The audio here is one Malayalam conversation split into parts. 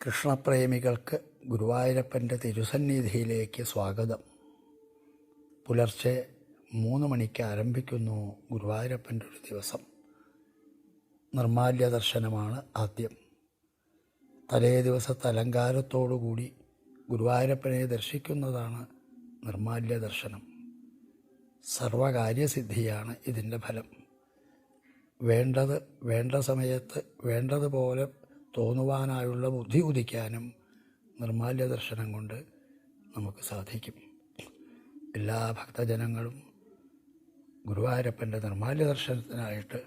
കൃഷ്ണപ്രേമികൾക്ക് ഗുരുവായൂരപ്പൻ്റെ തിരുസന്നിധിയിലേക്ക് സ്വാഗതം. പുലർച്ചെ 3 മണിക്ക് ആരംഭിക്കുന്നു ഗുരുവായൂരപ്പൻ്റെ ഒരു ദിവസം. നിർമ്മാല്യ ദർശനമാണ് ആദ്യം. തലേ ദിവസത്തെ അലങ്കാരത്തോടുകൂടി ഗുരുവായൂരപ്പനെ ദർശിക്കുന്നതാണ് നിർമ്മാല്യ ദർശനം. സർവകാര്യസിദ്ധിയാണ് ഇതിൻ്റെ ഫലം. വേണ്ടത് വേണ്ട സമയത്ത് വേണ്ടതുപോലെ തോന്നുവാനായുള്ള ബുദ്ധി ഉദിക്കാനും നിർമ്മാല്യ ദർശനം കൊണ്ട് നമുക്ക് സാധിക്കും. എല്ലാ ഭക്തജനങ്ങളും ഗുരുവായൂരപ്പൻ്റെ നിർമ്മാല്യ ദർശനത്തിനായിട്ട്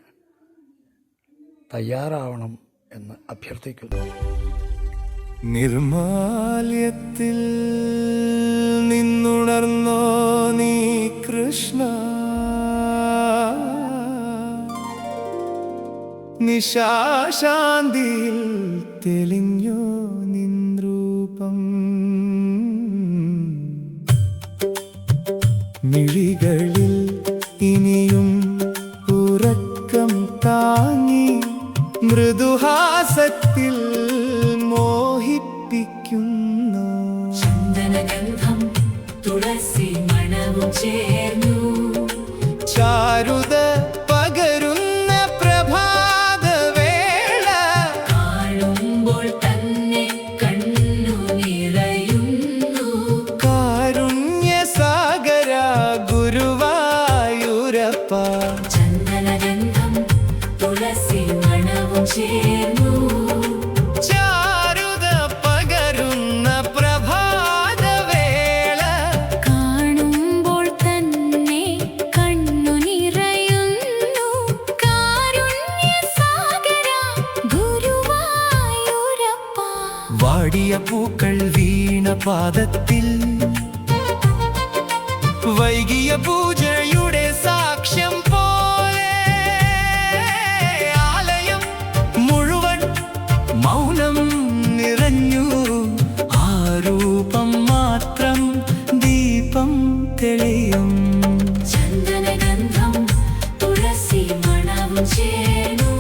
തയ്യാറാവണം എന്ന് അഭ്യർത്ഥിക്കുന്നു. നിർമാല്യത്തിൽ നിന്നുണർന്നോ നീ കൃഷ്ണ, നിശാശാന്തിയിൽ തെളിഞ്ഞോ നിൻ രൂപം. മിഴികളിൽ ഇനിയും ഉറക്കം താങ്ങി മൃദുഹാസത്തിൽ മോഹിപ്പിക്കുന്നു. ചന്ദനഗന്ധം തുളസി മണവും ചേർന്നു ചാരുത പകരുന്ന പ്രഭാതവേള കാണുമ്പോൾ തന്നെ കണ്ണു നിറയുന്നു. കാരുണ്യസാഗര ഗുരുവായൂരപ്പ. ചന്ദനഗന്ധം തുളസി മണവും ചേർന്നു ചാരുത പകരുന്ന പ്രഭാതവേള കാണുമ്പോൾ തന്നെ കണ്ണു നിറയുന്നു. കാരുണ്യസാഗര ഗുരുവായൂരപ്പ. വാടിയ പൂക്കൾ വീണ പാദത്തിൽ വൈകിയ പൂജയുടെ സാക്ഷ്യം പോലെ ആലയം മുഴുവൻ മൗനം നിറഞ്ഞു. ആ രൂപം മാത്രം ദീപം തെളിയും. ചന്ദനഗന്ധം തുളസി മണവും ചേർന്നു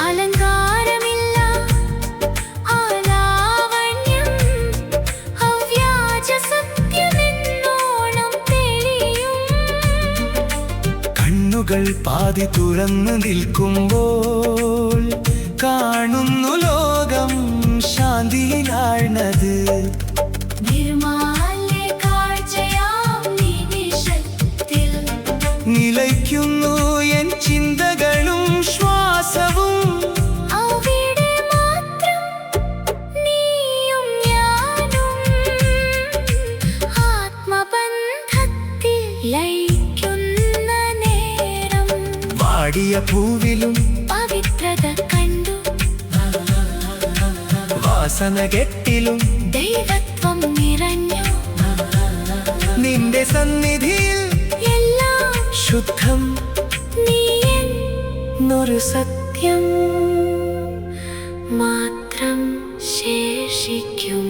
അലങ്കാരമില്ല ആലാവണ്യം അവ്യാജ സത്യമെന്നോണം തെളിയും. കണ്ണുകൾ പാതി തുറന്നു നിൽക്കുമ്പോൾ കാണുന്നു ലോകം ശാന്തിയിലാഴ്ന്നത്. നിർമാല്യ കാഴ്ചയാം നിമിഷത്തിൽ നിലയ്ക്കുന്നു എൻ ചിന്തകളും ശ്വാസവും. അവിടെ മാത്രം നീയും ഞാനും ആത്മബന്ധത്തിൽ ലയിക്കുന്ന നേരം. വാടിയ പൂവിലും പവിത്രത കണ്ടു വാസന കെട്ടിലും ദൈവത്വം നിറഞ്ഞു. നിന്റെ സന്നിധിയിൽ എല്ലാം ശുദ്ധം നീ എന്നൊരു സത്യം മാത്രം ശേഷിക്കും.